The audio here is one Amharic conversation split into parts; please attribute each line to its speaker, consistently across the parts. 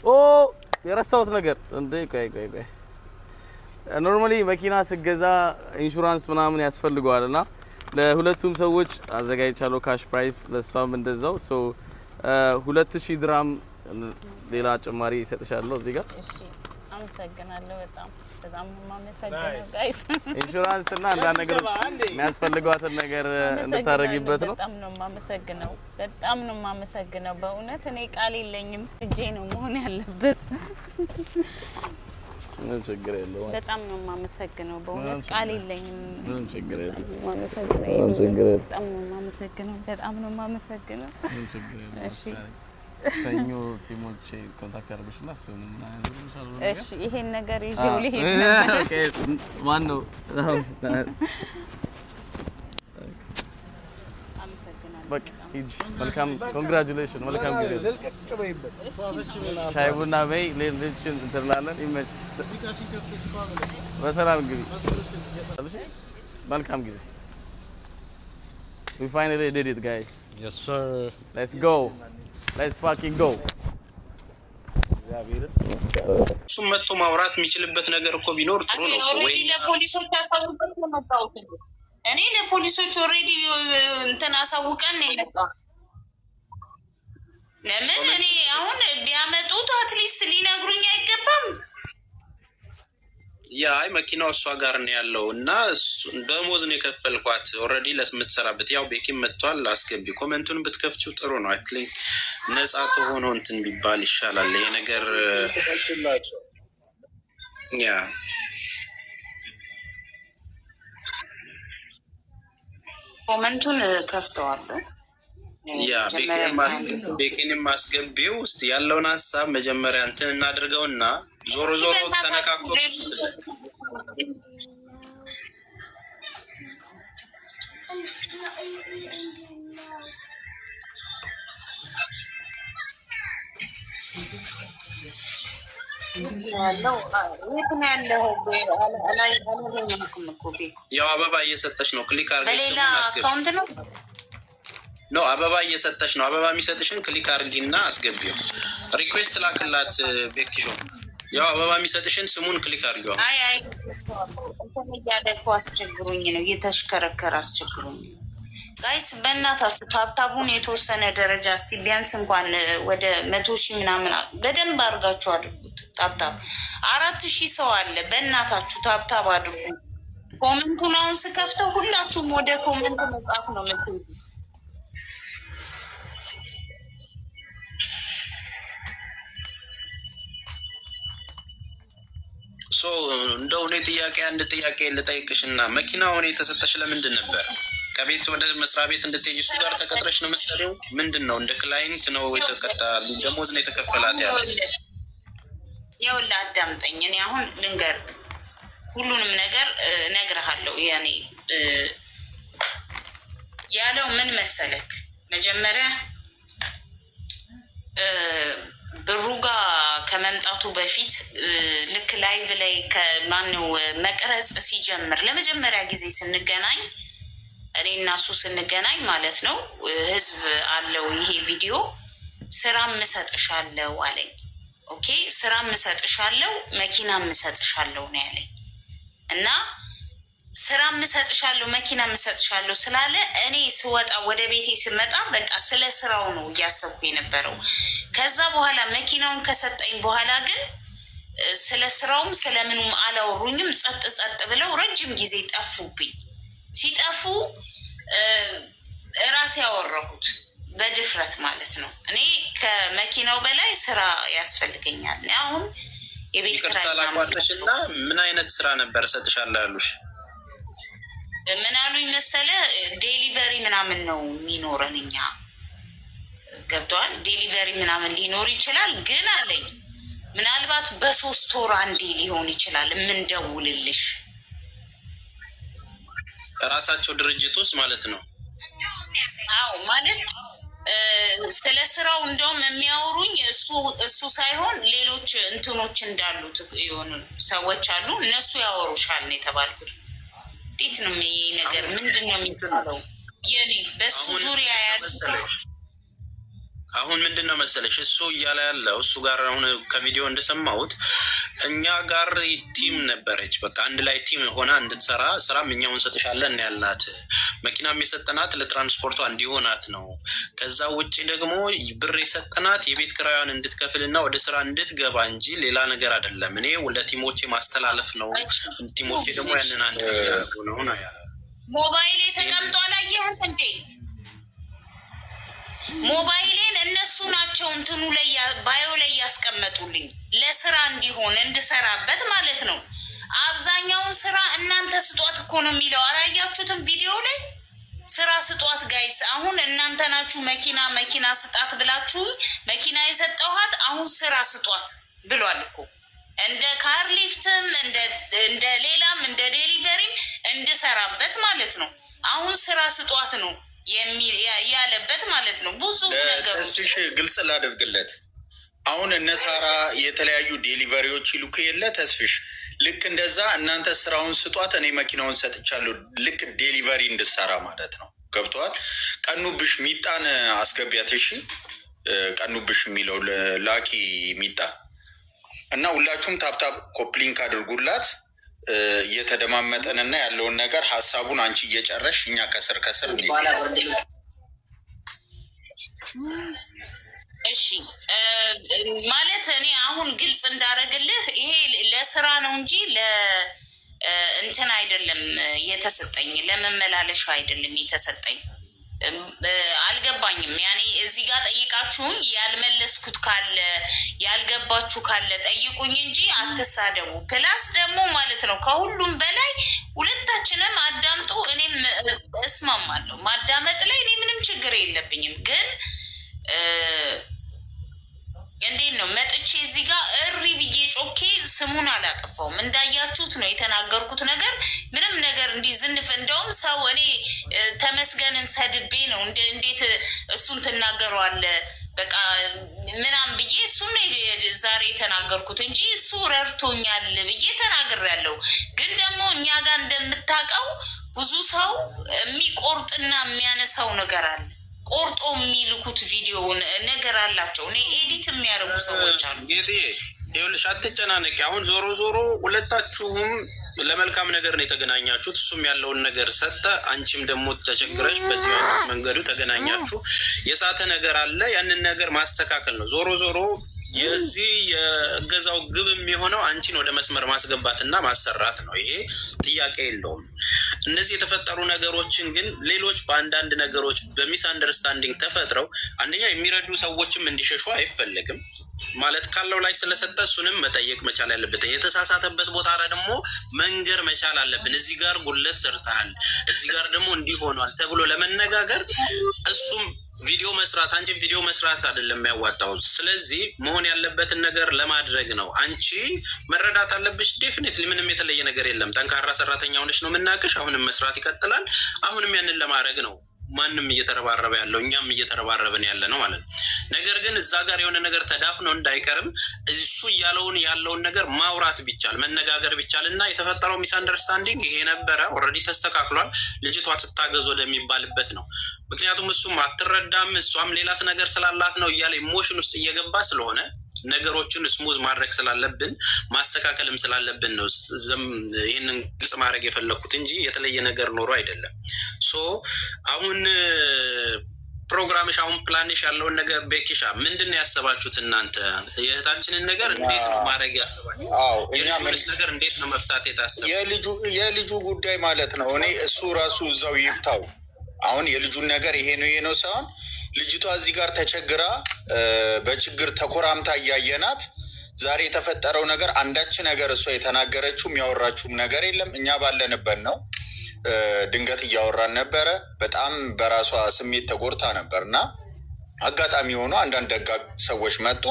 Speaker 1: ኦ የረሳሁት ነገር እንዴ ቆይ ኖርማሊ መኪና ስገዛ ኢንሹራንስ ምናምን ያስፈልገዋልና ለሁለቱም ሰዎች አዘጋጅቻለሁ ካሽ ፕራይስ ለሷም እንደዛው ሶ 2000 ድራም ሌላ ጭማሪ ይሰጥሻለሁ እዚህ ጋር
Speaker 2: እሺ አመሰግናለሁ በጣም ማመሰግናለሁ ጋይስ
Speaker 1: ኢንሹራንስ እና አንድ ነገር የሚያስፈልገዋትን ነገር እንድታረጊበት ነው በጣም ነው ማመሰግነው በእውነት እኔ ቃል የለኝም እጄ ነው መሆን ያለበት ምን ችግር የለውም
Speaker 2: በጣም ነው ማመሰግነው በእውነት ቃል የለኝም
Speaker 1: ምን ችግር የለውም
Speaker 2: በጣም ነው ማመሰግነው እሺ
Speaker 1: ሰኞ ቲሞች ኮንታክት ያርጉሽና ስሙና ያዝሩሻል
Speaker 2: እሺ ይሄን ነገር ይዤው ልሄድ ነበር
Speaker 1: ኦኬ ማን ነው በቃ ሂጂ መልካም ኮንግራቹሌሽን መልካም ጊዜ ሻይ ቡና በይ ሌሎችን እንተላለን ይመች በሰላም ግቢ መልካም ጊዜ we finally did it guys
Speaker 3: yes sir
Speaker 1: let's fucking go
Speaker 4: ሱመቱ ማውራት የሚችልበት ነገር እኮ ቢኖር ጥሩ ነው ወይ
Speaker 2: ለፖሊሶች አሳውቀን መጣው እኔ ለፖሊሶች ኦሬዲ እንትን አሳውቀን ነው የመጣው ለምን እኔ አሁን ቢያመጡት አትሊስት ሊነግሩኝ አይገባም
Speaker 4: ያ አይ መኪናው እሷ ጋር ነው ያለው እና ደሞዝ ነው የከፈልኳት ኦሬዲ ለምትሰራበት ያው ቤኪም መጥቷል አስገቢ ኮሜንቱን ብትከፍቺው ጥሩ ነው አይ ቲንክ ነፃ ተሆኖ እንትን ቢባል ይሻላል ይሄ ነገር ያ
Speaker 2: ኮሜንቱን ከፍተዋለሁ
Speaker 4: ያ ቤኪንም ማስገቢው ውስጥ ያለውን ሐሳብ መጀመሪያ እንትን እናድርገውና ዞሮ ተነካክቶ ያው አበባ እየሰጠሽ ነው ክሊክ አድርገሽ ነው አበባ እየሰጠሽ ነው አበባ የሚሰጥሽን ክሊክ አድርጊና አስገቢው ሪኩዌስት ላክላት ቤኪሾ ያው አበባ የሚሰጥሽን ስሙን ክሊክ አድርጊው
Speaker 2: አይ እንትን እያደረኩ አስቸግሩኝ ነው እየተሽከረከረ አስቸግሩኝ ጋይስ በእናታችሁ ታብታቡን የተወሰነ ደረጃ እስቲ ቢያንስ እንኳን ወደ 100,000 ምናምን በደንብ አድርጋችሁ አድርጉት ታብታብ 4,000 ሰው አለ በእናታችሁ ታብታብ አድርጉ ኮሜንቱን አሁን ስከፍተው ሁላችሁም ወደ ኮሜንት መጻፍ ነው የምትሉት
Speaker 4: ሶ እንደው ነው አንድ ጥያቄ ልጠይቅሽና መኪናውን የተሰጠሽ ለምንድን ነበር ከቤት ወደ መስሪያ ቤት እንድትሄጂ እሱ ጋር ተቀጥረሽ ነው መስሪያው ምንድነው እንደ ክላይንት ነው የተቀጣሉ ደሞዝ ነው የተከፈላት
Speaker 2: ያው አዳምጠኝ እኔ አሁን ልንገርክ ሁሉንም ነገር ነግርሃለሁ ያኔ ያለው ምን መሰለክ መጀመሪያ ብሩጋ ከመምጣቱ በፊት ልክ ላይቭ ላይ ከማንው መቅረጽ ሲጀምር ለመጀመሪያ ጊዜ ስንገናኝ እኔና እሱ ስንገናኝ ማለት ነው ህዝብ አለው ይሄ ቪዲዮ ስራም መሰጥሻለሁ አለኝ ኦኬ ስራም መሰጥሻለሁ መኪናም መሰጥሻለሁ ነው ያለኝ እና ስራም መሰጥሻለሁ መኪናም መሰጥሻለሁ ስላለ እኔ ስወጣ ወደ ቤቴ ስመጣ በቃ ስለ ስራው ነው ያሰብኩ የነበረው ከዛ በኋላ መኪናውን ከሰጠኝ በኋላ ግን ስለ ስራውም ስለምንም አላወሩኝም ጸጥ ብለው ረጅም ጊዜ ጠፉብኝ ሲጠፉ ራሴ ያወራሁት በድፍረት ማለት ነው እኔ ከመኪናው በላይ ስራ ያስፈልገኛል አሁን የቤት ኪራይ
Speaker 4: ታላቋርጥሽና ምን አይነት ስራ ነበር ሰጥሻለሁ ያሉሽ
Speaker 2: ምን አሉኝ መሰለ ዴሊቨሪ ምናምን ነው የሚኖረንኛ ገብቷል ዴሊቨሪ ምናምን ሊኖር ይችላል ግን አለኝ ምናልባት በ3 ወር አንዴ ሊሆን ይችላል ምን ደውልልሽ
Speaker 4: ራሳቸው ድርጅት ውስጥ ማለት ነው
Speaker 2: አው ማለት ስለ ስራው እንደውም የሚያወሩኝ እሱ ሳይሆን ሌሎች እንትኖች እንዳሉት የሆኑ ሰዎች አሉ እነሱ ያወሩሻል ነው የተባልኩት እንዴት ነው ይሄ ነገር ምንድነው የሚባለው የኔ በሱ ዙሪያ ያለው
Speaker 4: አሁን ምንድነው መሰለሽ እሱ እያለ ያለው እሱ ጋር አሁን ከቪዲዮ እንደሰማሁት እኛ ጋር ቲም ነበረች። በቃ አንድ ላይ ቲም ሆና እንድትሰራ ስራም እኛው እንሰጥሻለን ያልናት፣ መኪናም የሰጠናት ለትራንስፖርቷ እንዲሆናት ነው። ከዛ ውጭ ደግሞ ብር የሰጠናት የቤት ኪራዩን እንድትከፍልና ወደ ስራ እንድትገባ እንጂ ሌላ ነገር አይደለም። እኔ ለቲሞቼ ማስተላለፍ ነው። ቲሞቼ ደግሞ ያንን አንድ ነው ያለ
Speaker 2: ሞባይሌ ተቀምጦ አላየህም እንዴ? ሞባይሌን እነሱ ናቸው እንትኑ ላይ ባዮ ላይ ያስቀመጡልኝ ለስራ እንዲሆን እንድሰራበት ማለት ነው። አብዛኛውን ስራ እናንተ ስጧት እኮ ነው የሚለው። አላያችሁትም? ቪዲዮ ላይ ስራ ስጧት ጋይስ። አሁን እናንተ ናችሁ መኪና ስጣት ብላችሁ መኪና የሰጠኋት አሁን ስራ ስጧት ብሏል እኮ። እንደ ካር ሊፍትም እንደ ሌላም እንደ ዴሊቨሪም እንድሰራበት ማለት ነው። አሁን ስራ ስጧት ነው ያለበት ማለት ነው። ብዙ ነገሮች
Speaker 3: ግልጽ ላደርግለት። አሁን እነ ሳራ የተለያዩ ዴሊቨሪዎች ይልኩ የለ ተስፍሽ፣ ልክ እንደዛ እናንተ ስራውን ስጧት፣ እኔ መኪናውን ሰጥቻለሁ። ልክ ዴሊቨሪ እንድሰራ ማለት ነው። ገብተዋል። ቀኑብሽ ሚጣን አስገቢያት። እሺ፣ ቀኑብሽ የሚለው ላኪ ሚጣ እና ሁላችሁም ታፕታፕ ኮፕሊንክ አድርጉላት። እየተደማመጠንና ያለውን ነገር ሀሳቡን አንቺ እየጨረሽ እኛ ከስር
Speaker 2: እሺ ማለት እኔ አሁን ግልጽ እንዳደረግልህ ይሄ ለስራ ነው እንጂ ለእንትን አይደለም የተሰጠኝ፣ ለመመላለሻ አይደለም የተሰጠኝ። አልገባኝም። ያኔ እዚህ ጋር ጠይቃችሁኝ ያልመለስኩት ካለ ያልገባችሁ ካለ ጠይቁኝ እንጂ አትሳደቡ። ፕላስ ደግሞ ማለት ነው ከሁሉም በላይ ሁለታችንም አዳምጡ። እኔም እስማማለሁ ማዳመጥ ላይ እኔ ምንም ችግር የለብኝም። ግን እንዴት ነው መጥቼ እዚህ ጋር እሪ ብዬ ጮኬ ስሙን አላጠፋውም። እንዳያችሁት ነው የተናገርኩት ነገር ምንም ነገር እንዲህ ዝንፍ። እንደውም ሰው እኔ ተመስገንን ሰድቤ ነው እንዴት እሱን ትናገረዋለ በቃ ምናም ብዬ እሱን ዛሬ የተናገርኩት እንጂ እሱ ረድቶኛል ብዬ ተናግሬያለሁ። ግን ደግሞ እኛ ጋር እንደምታውቀው ብዙ ሰው የሚቆርጥና የሚያነሳው ነገር አለ። ቆርጦ የሚልኩት ቪዲዮ ነገር አላቸው። እኔ ኤዲት የሚያደርጉ ሰዎች አሉ።
Speaker 4: ይኸውልሽ አትጨናነቂ። አሁን ዞሮ ዞሮ ሁለታችሁም ለመልካም ነገር ነው የተገናኛችሁት። እሱም ያለውን ነገር ሰጠ፣ አንቺም ደግሞ ተቸግረሽ በዚህ መንገዱ ተገናኛችሁ። የሳተ ነገር አለ፣ ያንን ነገር ማስተካከል ነው። ዞሮ ዞሮ የዚህ የእገዛው ግብ የሚሆነው አንቺን ወደ መስመር ማስገባትና ማሰራት ነው። ይሄ ጥያቄ የለውም። እነዚህ የተፈጠሩ ነገሮችን ግን ሌሎች በአንዳንድ ነገሮች በሚስ አንደርስታንዲንግ ተፈጥረው አንደኛ የሚረዱ ሰዎችም እንዲሸሹ አይፈለግም። ማለት ካለው ላይ ስለሰጠ እሱንም መጠየቅ መቻል ያለበት፣ የተሳሳተበት ቦታ ላይ ደግሞ መንገር መቻል አለብን። እዚህ ጋር ጉለት ሰርተሃል፣ እዚህ ጋር ደግሞ እንዲህ ሆኗል ተብሎ ለመነጋገር እሱም ቪዲዮ መስራት አንቺን ቪዲዮ መስራት አይደለም ያዋጣው። ስለዚህ መሆን ያለበትን ነገር ለማድረግ ነው። አንቺ መረዳት አለብሽ። ዴፊኒትሊ ምንም የተለየ ነገር የለም። ጠንካራ ሰራተኛ ሆነሽ ነው የምናውቅሽ። አሁንም መስራት ይቀጥላል። አሁንም ያንን ለማድረግ ነው ማንም እየተረባረበ ያለው፣ እኛም እየተረባረብን ያለ ነው ማለት ነው። ነገር ግን እዛ ጋር የሆነ ነገር ተዳፍኖ እንዳይቀርም እሱ ያለውን ነገር ማውራት ቢቻል መነጋገር ቢቻል እና የተፈጠረው ሚስ አንደርስታንዲንግ ይሄ ነበረ፣ ኦልሬዲ ተስተካክሏል፣ ልጅቷ ትታገዝ ወደሚባልበት ነው። ምክንያቱም እሱም አትረዳም፣ እሷም ሌላስ ነገር ስላላት ነው እያለ ኢሞሽን ውስጥ እየገባ ስለሆነ ነገሮችን ስሙዝ ማድረግ ስላለብን ማስተካከልም ስላለብን ነው ይህንን ግልጽ ማድረግ የፈለግኩት እንጂ የተለየ ነገር ኖሮ አይደለም። ሶ አሁን ፕሮግራምሽ አሁን ፕላንሽ ያለውን ነገር ቤኪሻ ምንድን ነው ያሰባችሁት እናንተ? የእህታችንን ነገር እንዴት ነው ማድረግ ያሰባችሁት? የልጁንስ ነገር እንዴት ነው መፍታት የታሰበ?
Speaker 3: የልጁ ጉዳይ ማለት ነው። እኔ እሱ ራሱ እዛው ይፍታው። አሁን የልጁን ነገር ይሄ ነው ሳይሆን ልጅቷ እዚህ ጋር ተቸግራ በችግር ተኮራምታ እያየናት ዛሬ የተፈጠረው ነገር አንዳች ነገር እሷ የተናገረችውም ያወራችውም ነገር የለም። እኛ ባለንበት ነው። ድንገት እያወራን ነበረ። በጣም በራሷ ስሜት ተጎድታ ነበር እና አጋጣሚ ሆኖ አንዳንድ ደጋግ ሰዎች መጡ፣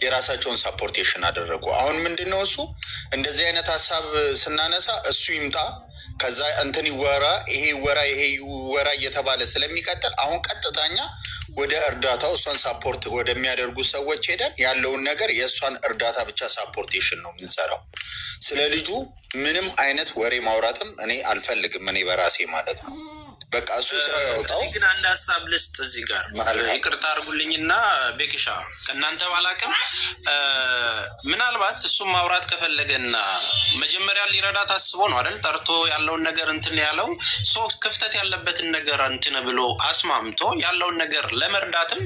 Speaker 3: የራሳቸውን ሳፖርቴሽን አደረጉ። አሁን ምንድነው እሱ እንደዚህ አይነት ሀሳብ ስናነሳ እሱ ይምጣ ከዛ እንትን ይወራ ይሄ ይወራ እየተባለ ስለሚቀጥል አሁን ቀጥታኛ ወደ እርዳታው እሷን ሳፖርት ወደሚያደርጉ ሰዎች ሄደን ያለውን ነገር የእሷን እርዳታ ብቻ ሳፖርቴሽን ነው የምንሰራው። ስለ ልጁ ምንም አይነት ወሬ ማውራትም እኔ አልፈልግም፣ እኔ በራሴ ማለት ነው። በቃ እሱ ስራው ያወጣው።
Speaker 4: ግን አንድ ሀሳብ ልስጥ እዚህ ጋር ይቅርታ አድርጉልኝና ቤክሻ ከእናንተ ባላቅም ምናልባት እሱም ማውራት ከፈለገና መጀመሪያ ሊረዳ ታስቦ ነው አይደል ጠርቶ ያለውን ነገር እንትን ያለው ሰው ክፍተት ያለበትን ነገር እንትን ብሎ አስማምቶ ያለውን ነገር ለመርዳትም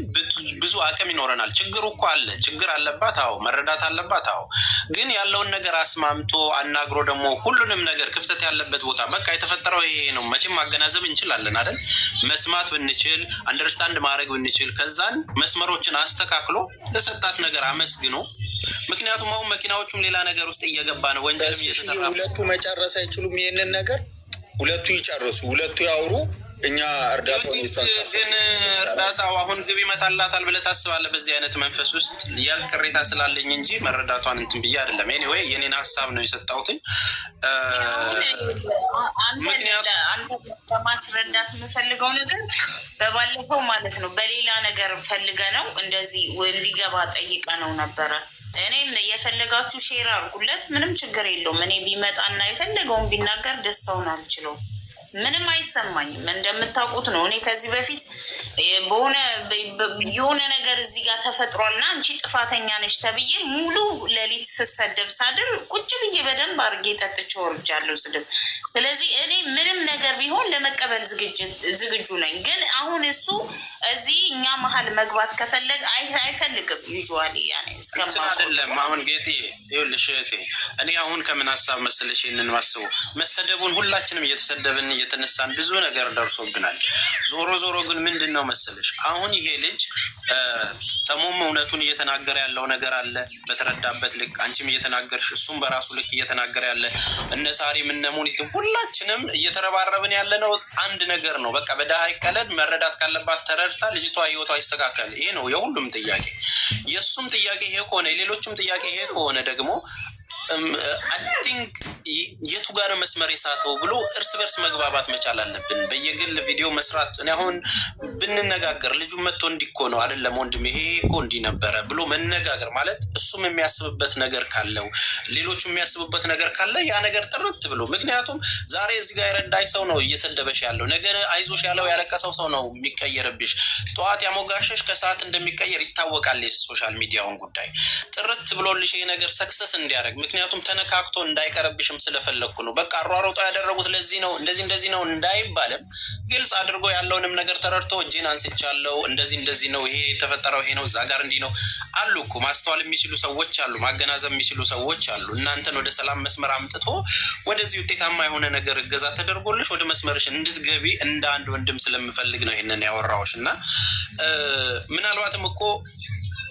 Speaker 4: ብዙ አቅም ይኖረናል። ችግሩ እኮ አለ፣ ችግር አለባት፣ አዎ መረዳት አለባት፣ አዎ ግን ያለውን ነገር አስማምቶ አናግሮ ደግሞ ሁሉንም ነገር ክፍተት ያለበት ቦታ በቃ የተፈጠረው ይሄ ነው መቼም ማገናዘብ እንችላለን አይደል? መስማት ብንችል አንደርስታንድ ማድረግ ብንችል ከዛን መስመሮችን አስተካክሎ ለሰጣት ነገር አመስግኖ ምክንያቱም አሁን መኪናዎቹም ሌላ ነገር ውስጥ እየገባ ነው ወንጀልም እየተሰራ
Speaker 3: ሁለቱ መጨረስ አይችሉም። ይሄንን ነገር ሁለቱ ይጨርሱ፣ ሁለቱ ያውሩ። እኛ እርዳታው
Speaker 4: ግን እርዳታው አሁን ግብ ይመጣላታል ብለህ ታስባለህ? በዚህ አይነት መንፈስ ውስጥ ያን ቅሬታ ስላለኝ እንጂ መረዳቷን እንትን ብዬ አይደለም። ኤኒዌይ የኔን ሀሳብ ነው የሰጣሁት።
Speaker 2: ምክንያቱም አንተ ለማስረዳት የምፈልገው ነገር በባለፈው ማለት ነው በሌላ ነገር ፈልገ ነው እንደዚህ እንዲገባ ጠይቀ ነው ነበረ። እኔም የፈለጋችሁ ሼር አድርጉለት፣ ምንም ችግር የለውም። እኔ ቢመጣና የፈለገውን ቢናገር ደስታውን አልችለውም፣ ምንም አይሰማኝም። እንደምታውቁት ነው እኔ ከዚህ በፊት የሆነ ነገር እዚህ ጋር ተፈጥሯልና አንቺ ጥፋተኛ ነች ተብዬ ሙሉ ሌሊት ስሰደብ ሳድር ቁጭ ብዬ በደንብ አድርጌ ጠጥቼ ወርጃለሁ ስድብ። ስለዚህ እኔ ምንም ነገር ቢሆን ለመቀበል ዝግጁ ነኝ። ግን አሁን እሱ እዚህ እኛ መሀል መግባት ከፈለግ አይፈልግም። ዩዥዋሊ ያኔ
Speaker 4: እስከማለም አሁን ጌጤ ይኸውልሽ እህቴ እኔ አሁን ከምን ሀሳብ መሰለሽ ይህንን ማስቡ መሰደቡን ሁላችንም እየተሰደብን እየተነሳን ብዙ ነገር ደርሶብናል። ዞሮ ግን ምንድን ነው መሰለሽ አሁን ይሄ ልጅ ተሞም እውነቱን እየተናገረ ያለው ነገር አለ በተረዳበት ልክ፣ አንቺም እየተናገርሽ እሱም በራሱ ልክ እየተናገረ ያለ እነ ሳሪም እነ ሙኒትም ሁላችንም እየተረባረብን ያለ ነው አንድ ነገር ነው። በቃ በደሃ ይቀለድ፣ መረዳት ካለባት ተረድታ ልጅቷ ህይወቷ ይስተካከል። ይሄ ነው የሁሉም ጥያቄ። የእሱም ጥያቄ ይሄ ከሆነ የሌሎችም ጥያቄ ይሄ ከሆነ ደግሞ አይ ቲንክ የቱ ጋር መስመር የሳተው ብሎ እርስ በርስ መግባባት መቻል አለብን። በየግል ቪዲዮ መስራት እኔ አሁን ብንነጋገር ልጁ መጥቶ እንዲኮ ነው አይደለም ወንድም ይሄ እኮ እንዲህ ነበረ ብሎ መነጋገር ማለት እሱም የሚያስብበት ነገር ካለው ሌሎቹ የሚያስቡበት ነገር ካለ ያ ነገር ጥርት ብሎ ምክንያቱም ዛሬ እዚህ ጋር የረዳሽ ሰው ነው እየሰደበሽ ያለው፣ ነገ አይዞሽ ያለው ያለቀሰው ሰው ነው የሚቀየርብሽ። ጠዋት ያሞጋሸሽ ከሰዓት እንደሚቀየር ይታወቃል። የሶሻል ሚዲያውን ጉዳይ ጥርት ብሎልሽ ይሄ ነገር ሰክሰስ እንዲያደርግ ምክንያቱም ተነካክቶ እንዳይቀርብሽም ስለፈለኩ ነው። በቃ አሯሯጦ ያደረጉት ለዚህ ነው እንደዚህ ነው እንዳይባልም ግልጽ አድርጎ ያለውንም ነገር ተረድቶ እጄን አንስቻለሁ እንደዚህ ነው ይሄ የተፈጠረው ይሄ ነው እዛ ጋር እንዲህ ነው አሉ እኮ ማስተዋል የሚችሉ ሰዎች አሉ፣ ማገናዘብ የሚችሉ ሰዎች አሉ። እናንተን ወደ ሰላም መስመር አምጥቶ ወደዚህ ውጤታማ የሆነ ነገር እገዛ ተደርጎልሽ ወደ መስመርሽ እንድትገቢ እንደ አንድ ወንድም ስለምፈልግ ነው ይሄንን ያወራሁሽ። እና ምናልባትም እኮ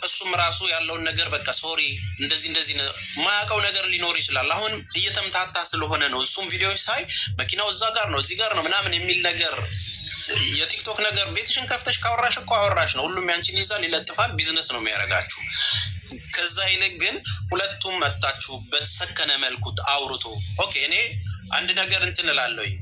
Speaker 4: እሱም ራሱ ያለውን ነገር በቃ ሶሪ እንደዚህ ማያውቀው ነገር ሊኖር ይችላል። አሁን እየተምታታ ስለሆነ ነው። እሱም ቪዲዮዎች ሳይ መኪናው እዛ ጋር ነው እዚህ ጋር ነው ምናምን የሚል ነገር የቲክቶክ ነገር ቤትሽን ከፍተሽ ካወራሽ እኮ አወራሽ ነው። ሁሉም ያንቺን ይዛል ይለጥፋል፣ ቢዝነስ ነው የሚያደርጋችሁ። ከዛ ይልቅ ግን ሁለቱም መጣችሁ በሰከነ መልኩ አውርቶ ኦኬ እኔ አንድ ነገር እንትን እላለሁኝ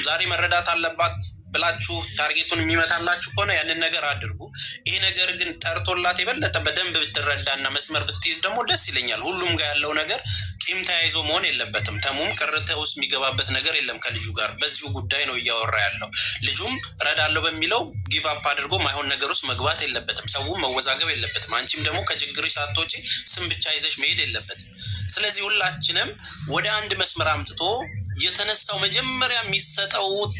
Speaker 4: ዛሬ መረዳት አለባት ብላችሁ ታርጌቱን የሚመታላችሁ ከሆነ ያንን ነገር አድርጉ። ይሄ ነገር ግን ጠርቶላት የበለጠ በደንብ ብትረዳና መስመር ብትይዝ ደግሞ ደስ ይለኛል። ሁሉም ጋር ያለው ነገር ቂም ተያይዞ መሆን የለበትም። ተሙም ቅርተ ውስጥ የሚገባበት ነገር የለም ከልጁ ጋር በዚሁ ጉዳይ ነው እያወራ ያለው። ልጁም እረዳለሁ በሚለው ጊቭ አፕ አድርጎ ማይሆን ነገር ውስጥ መግባት የለበትም። ሰውም መወዛገብ የለበትም። አንቺም ደግሞ ከችግርሽ ሳትወጪ ስም ብቻ ይዘሽ መሄድ የለበትም። ስለዚህ ሁላችንም ወደ አንድ መስመር አምጥቶ የተነሳው መጀመሪያ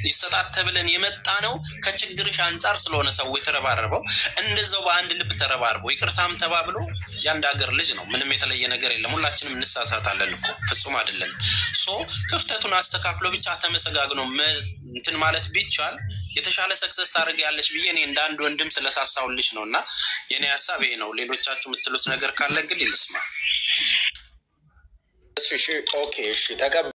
Speaker 4: ይሰጣት ተብለን የመጣ ነው ከችግርሽ አንጻር ስለሆነ ሰው የተረባረበው እንደዛው በአንድ ልብ ተረባርበው ይቅርታም ተባብሎ ያንድ ሀገር ልጅ ነው። ምንም የተለየ ነገር የለም። ሁላችንም እንሳሳታለን እኮ ፍጹም አይደለም። ክፍተቱን አስተካክሎ ብቻ ተመሰጋግኖ እንትን ማለት ቢቻል የተሻለ ሰክሰስ ታደርጊያለሽ ብዬ እኔ እንደ አንድ ወንድም ስለሳሳውልሽ ነው። እና የኔ ሀሳብ ይሄ ነው። ሌሎቻችሁ የምትሉት ነገር ካለ ግን ይልስማ።
Speaker 3: እሺ ኦኬ እሺ ተቀበል